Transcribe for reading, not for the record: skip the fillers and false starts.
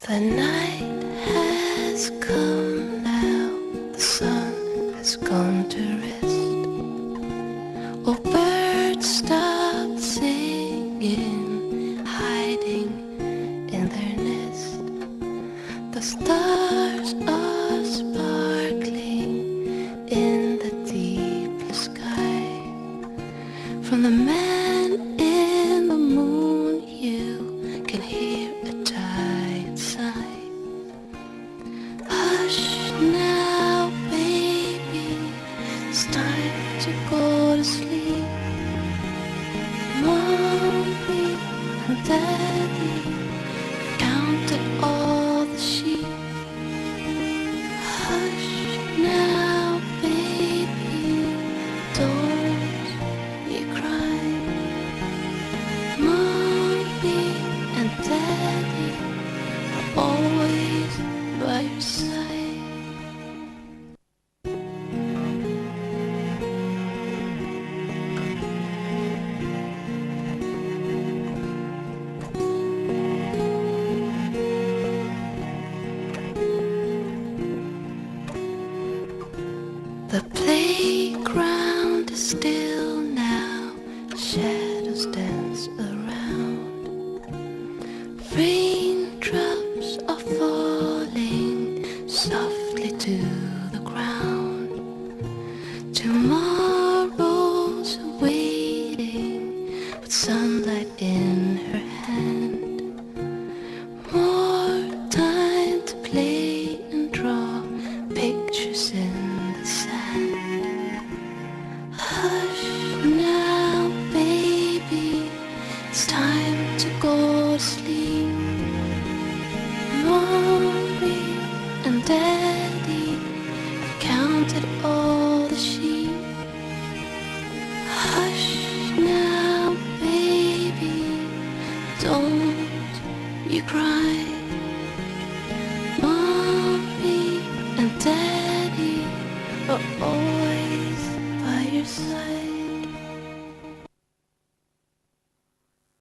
The night has come now, the sun has gone to rest. Oh, birds stop singing, hiding in their nest. The stars are sparkling in the deep blue sky. From the man in the moon you can hear